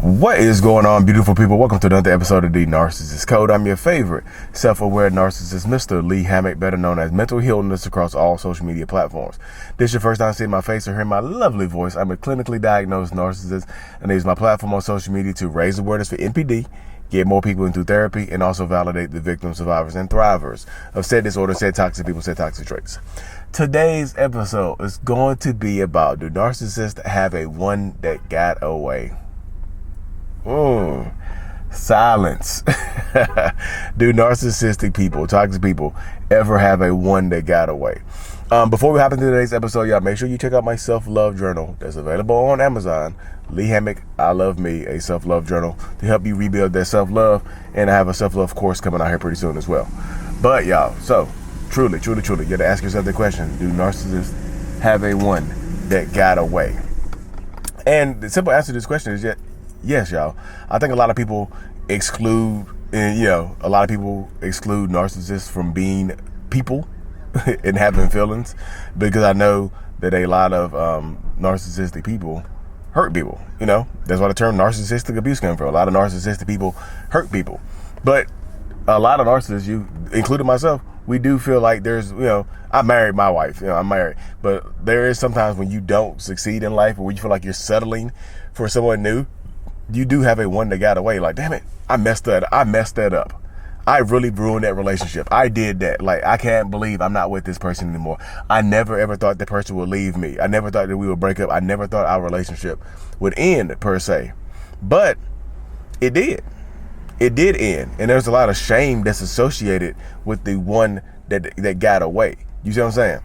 What is going on, beautiful people? Welcome to another episode of the Narcissists Code. I'm your favorite self-aware narcissist, Mr. Lee Hammock, better known as Mental Healness across all social media platforms. This is your first time seeing my face or hearing my lovely voice. I'm a clinically diagnosed narcissist, and I use my platform on social media to raise awareness for NPD, get more people into therapy, and also validate the victims, survivors, and thrivers of said disorder, said toxic people, said toxic traits. Today's episode is going to be about, do narcissists have a one that got away? Silence. Do narcissistic people, toxic people, ever have a one that got away? Before we hop into today's episode, y'all, make sure you check out my SelfLove Journal that's available on Amazon. Lee Hammock, I Love Me, a self-love journal to help you rebuild that self-love. And I have a self-love course coming out here pretty soon as well. But y'all, so truly, you got to ask yourself the question, do narcissists have a one that got away? And the simple answer to this question is yes, y'all. I think a lot of people exclude narcissists from being people and having feelings, because I know that a lot of narcissistic people hurt people. That's why the term narcissistic abuse comes from. A lot of narcissistic people hurt people, but a lot of narcissists, you including myself, we do feel like there's, I married my wife, I'm married, but there is sometimes when you don't succeed in life, or when you feel like you're settling for someone new, you do have a one that got away. Like, damn it, I messed that up. I really ruined that relationship. I did that. Like, I can't believe I'm not with this person anymore. I never ever thought the person would leave me. I never thought that we would break up. I never thought our relationship would end, per se. But it did. It did end. And there's a lot of shame that's associated with the one that got away. You see what I'm saying?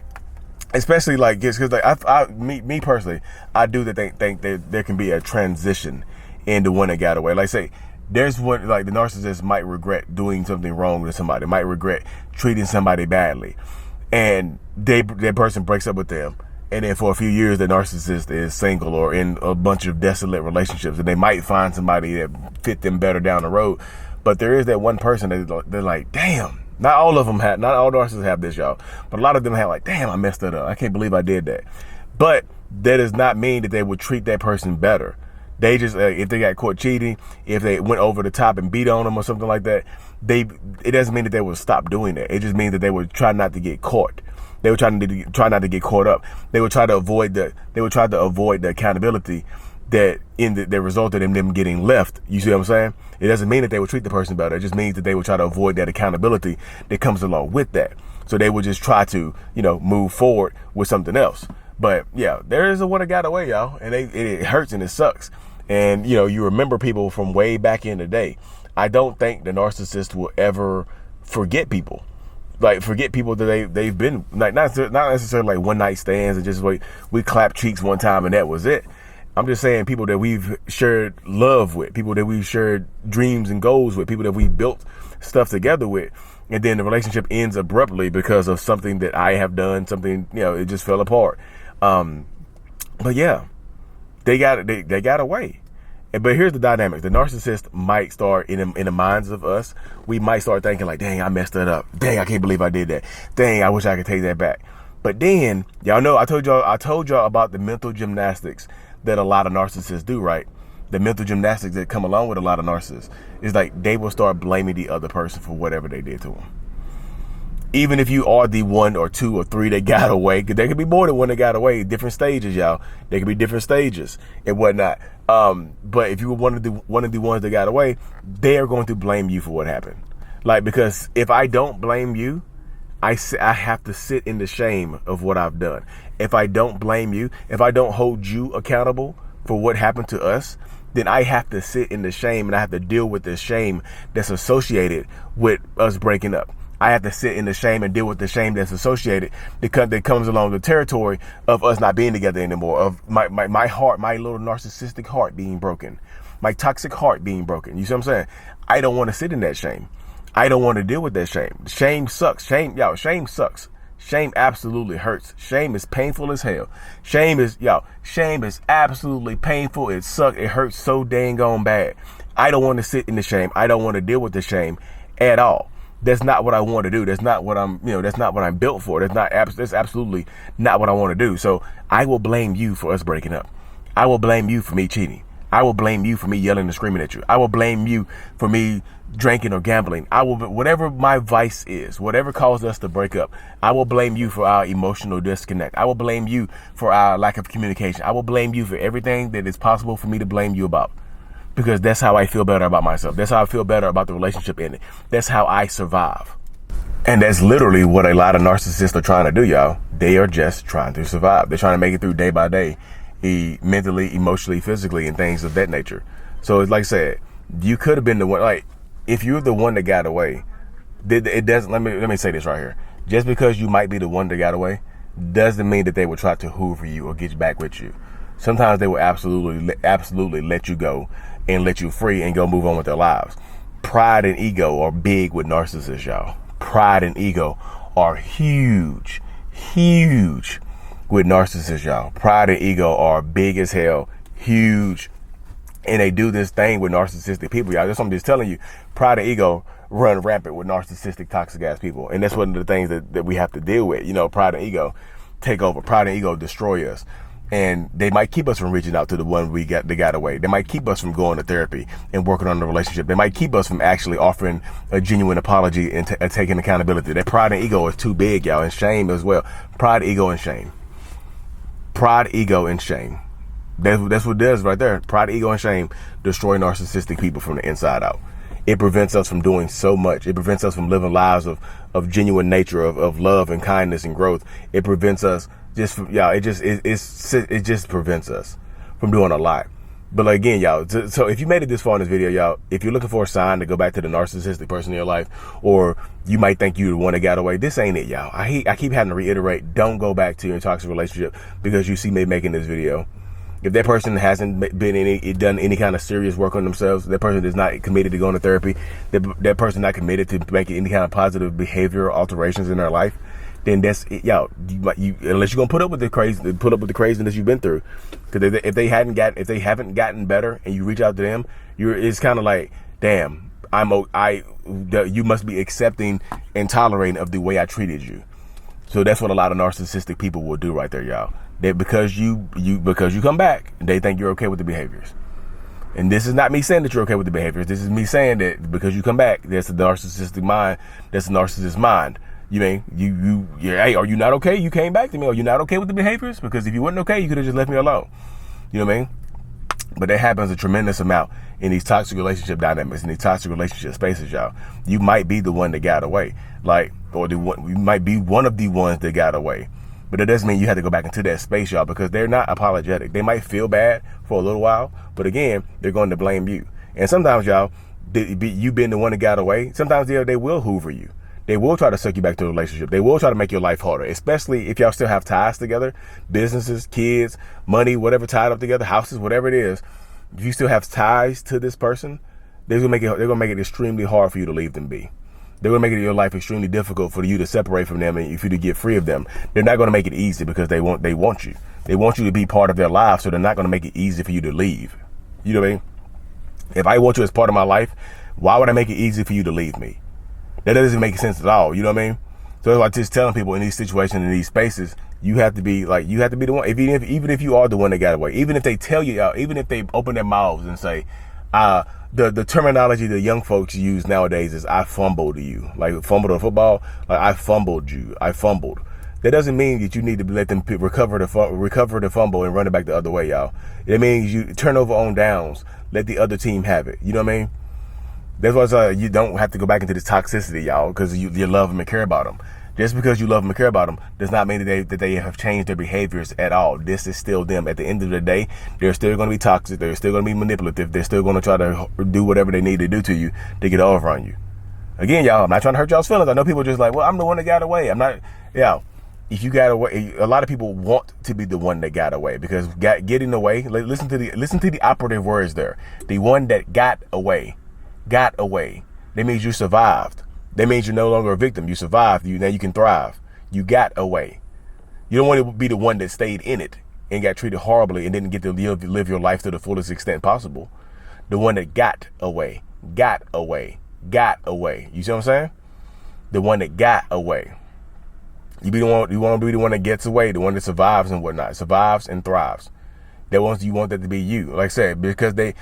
Especially like, because like me personally, I do think that there can be a transition into one that got away. Like, say there's one, like the narcissist might regret doing something wrong to somebody, might regret treating somebody badly, and that person breaks up with them, and then for a few years the narcissist is single or in a bunch of desolate relationships, and they might find somebody that fit them better down the road. But there is that one person that they're like, damn. Not all narcissists have this, y'all, but a lot of them have like, damn, I messed that up. I can't believe I did that. But that does not mean that they would treat that person better. They just, if they got caught cheating, if they went over the top and beat on them or something like that, it doesn't mean that they would stop doing that. It just means that they would try not to get caught. They would try not to get caught up. They would try to avoid the accountability that resulted in them getting left. You see what I'm saying? It doesn't mean that they would treat the person better. It just means that they would try to avoid that accountability that comes along with that. So they would just try to, move forward with something else. But yeah, there is a one that got away, y'all, and it hurts and it sucks. And you remember people from way back in the day. I don't think the narcissist will ever forget people. Like, forget people that they've been, like, not necessarily like one night stands and just like we clapped cheeks one time and that was it. I'm just saying people that we've shared love with, people that we've shared dreams and goals with, people that we've built stuff together with, and then the relationship ends abruptly because of something that I have done, something, it just fell apart. But yeah, they got away. But here's the dynamic. The narcissist might start in the minds of us. We might start thinking like, dang, I messed that up. Dang, I can't believe I did that. Dang, I wish I could take that back. But then, y'all know, I told y'all about the mental gymnastics that a lot of narcissists do, right? The mental gymnastics that come along with a lot of narcissists is like they will start blaming the other person for whatever they did to them. Even if you are the one or two or three that got away, because there could be more than one that got away, different stages, y'all. There could be different stages and whatnot. But if you were one of the ones that got away, they are going to blame you for what happened. Like, because if I don't blame you, I have to sit in the shame of what I've done. If I don't blame you, if I don't hold you accountable for what happened to us, then I have to sit in the shame, and I have to deal with the shame that's associated with us breaking up. I have to sit in the shame and deal with the shame that's associated because that comes along the territory of us not being together anymore, of my heart, my little narcissistic heart being broken, my toxic heart being broken. You see what I'm saying? I don't want to sit in that shame. I don't want to deal with that shame. Shame sucks. Shame sucks. Shame absolutely hurts. Shame is painful as hell. Shame is absolutely painful. It sucks. It hurts so dang on bad. I don't want to sit in the shame. I don't want to deal with the shame at all. That's not what I want to do. That's not what that's not what I'm built for. That's absolutely not what I want to do. So I will blame you for us breaking up. I will blame you for me cheating. I will blame you for me yelling and screaming at you. I will blame you for me drinking or gambling. Whatever my vice is, whatever caused us to break up, I will blame you for our emotional disconnect. I will blame you for our lack of communication. I will blame you for everything that is possible for me to blame you about, because that's how I feel better about myself. That's how I feel better about the relationship ending. That's how I survive. And that's literally what a lot of narcissists are trying to do, y'all. They are just trying to survive. They're trying to make it through day by day, mentally, emotionally, physically, and things of that nature. So it's like I said, you could have been the one. Like, if you're the one that got away, it doesn't. Let me say this right here. Just because you might be the one that got away doesn't mean that they will try to hoover you or get back with you. Sometimes they will absolutely let you go and let you free and go move on with their lives. Pride and ego are big with narcissists, y'all. Pride and ego are huge with narcissists, y'all. Pride and ego are big as hell, huge. And they do this thing with narcissistic people, y'all. That's what I'm just telling you. Pride and ego run rampant with narcissistic, toxic ass people. And that's one of the things that we have to deal with. You know, pride and ego take over. Pride and ego destroy us. And they might keep us from reaching out to the one that got away. They might keep us from going to therapy and working on the relationship. They might keep us from actually offering a genuine apology and taking accountability. That pride and ego is too big, y'all, and shame as well. Pride, ego, and shame. Pride, ego, and shame. That's what it does right there. Pride, ego, and shame destroy narcissistic people from the inside out. It prevents us from doing so much. It prevents us from living lives of genuine nature, of love and kindness and growth. It prevents us it just prevents us from doing a lot. But again, y'all, so if you made it this far in this video, y'all, if you're looking for a sign to go back to the narcissistic person in your life, or you might think you're the one that got away, this ain't it, y'all. I keep having to reiterate, don't go back to your toxic relationship because you see me making this video. If that person hasn't done any kind of serious work on themselves, that person is not committed to going to therapy, that person not committed to making any kind of positive behavioral alterations in their life, then that's it, y'all. You unless you're gonna put up with the craziness you've been through, because if they haven't gotten better, and you reach out to them, it's kind of like, damn, you must be accepting and tolerating of the way I treated you. So that's what a lot of narcissistic people will do right there, y'all. That because you come back, they think you're okay with the behaviors. And this is not me saying that you're okay with the behaviors. This is me saying that because you come back, that's the narcissistic mind. That's the narcissist mind. You mean hey, are you not okay? You came back to me. Are you not okay with the behaviors? Because if you weren't okay, you could have just left me alone. You know what I mean? But that happens a tremendous amount in these toxic relationship dynamics, in these toxic relationship spaces, y'all. You might be the one that got away, you might be one of the ones that got away. But it doesn't mean you have to go back into that space, y'all, because they're not apologetic. They might feel bad for a little while, but again, they're going to blame you. And sometimes, y'all, you being the one that got away, sometimes they will hoover you. They will try to suck you back to the relationship. They will try to make your life harder, especially if y'all still have ties together, businesses, kids, money, whatever tied up together, houses, whatever it is. If you still have ties to this person, they're gonna make it extremely hard for you to leave them be. They're gonna make your life extremely difficult for you to separate from them and for you to get free of them. They're not gonna make it easy because they want you. They want you to be part of their lives, so they're not gonna make it easy for you to leave. You know what I mean? If I want you as part of my life, why would I make it easy for you to leave me? That doesn't make sense at all. You know what I mean? So that's why I'm just telling people in these situations, in these spaces, you have to be the one. Even if you are the one that got away, even if they tell you out, even if they open their mouths and say, the terminology the young folks use nowadays is "I fumbled you," like fumbled on football, like I fumbled you, I fumbled. That doesn't mean that you need to let them recover the fumble and run it back the other way, y'all. It means you turn over on downs, let the other team have it. You know what I mean? That's why you don't have to go back into this toxicity, y'all, because you love them and care about them. Just because you love them and care about them does not mean that they have changed their behaviors at all. This is still them. At the end of the day, they're still going to be toxic. They're still going to be manipulative. They're still going to try to do whatever they need to do to you to get over on you. Again, y'all, I'm not trying to hurt y'all's feelings. I know people just like, well, I'm the one that got away. I'm not, if you got away, a lot of people want to be the one that got away, because getting away, listen to the operative words there. The one that got away. Got away. That means you survived. That means you're no longer a victim. You survived. Now you can thrive. You got away. You don't want to be the one that stayed in it and got treated horribly and didn't get to live your life to the fullest extent possible. The one that got away. Got away. Got away. You see what I'm saying? The one that got away. You want to be the one that gets away, the one that survives and whatnot. Survives and thrives. You want that to be you. Like I said, because they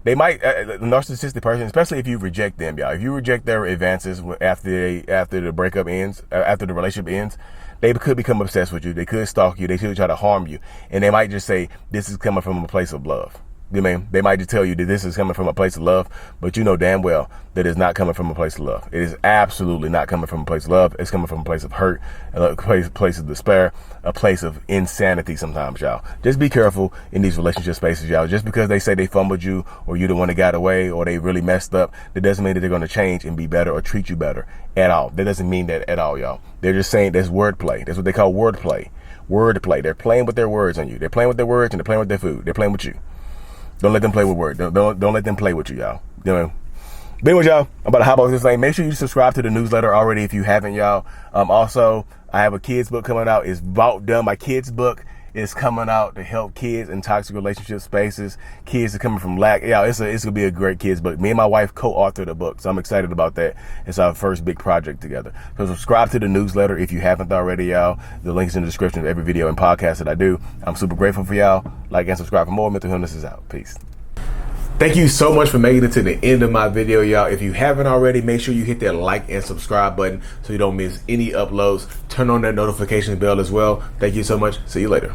might, a narcissistic person, especially if you reject them, y'all. If you reject their advances after the breakup ends, after the relationship ends, they could become obsessed with you. They could stalk you. They could try to harm you. And they might just say, this is coming from a place of love. You know what I mean? They might just tell you that this is coming from a place of love, but you know damn well that it's not coming from a place of love. It is absolutely not coming from a place of love. It's coming from a place of hurt, a place of despair, a place of insanity sometimes, y'all. Just be careful in these relationship spaces, y'all. Just because they say they fumbled you, or you the one that got away, or they really messed up, that doesn't mean that they're going to change and be better or treat you better at all. That doesn't mean that at all, y'all. They're just saying that's wordplay. That's what they call wordplay. Wordplay. They're playing with their words on you. They're playing with their words and they're playing with their food. They're playing with you. Don't let them play with words. Don't let them play with you, y'all. You know. But anyway, y'all, I'm about to hop off this thing. Make sure you subscribe to the newsletter already if you haven't, y'all. Also, I have a kids book coming out. It's about done. My kids book is coming out to help kids in toxic relationship spaces. Kids are coming from lack. Yeah, it's gonna be a great kids book. Me and my wife co-authored the book, so I'm excited about that. It's our first big project together. So subscribe to the newsletter if you haven't already, y'all. The link's in the description of every video and podcast that I do. I'm super grateful for y'all. Like and subscribe for more. Mental Illness is out. Peace. Thank you so much for making it to the end of my video, y'all. If you haven't already, make sure you hit that like and subscribe button so you don't miss any uploads. Turn on that notification bell as well. Thank you so much. See you later.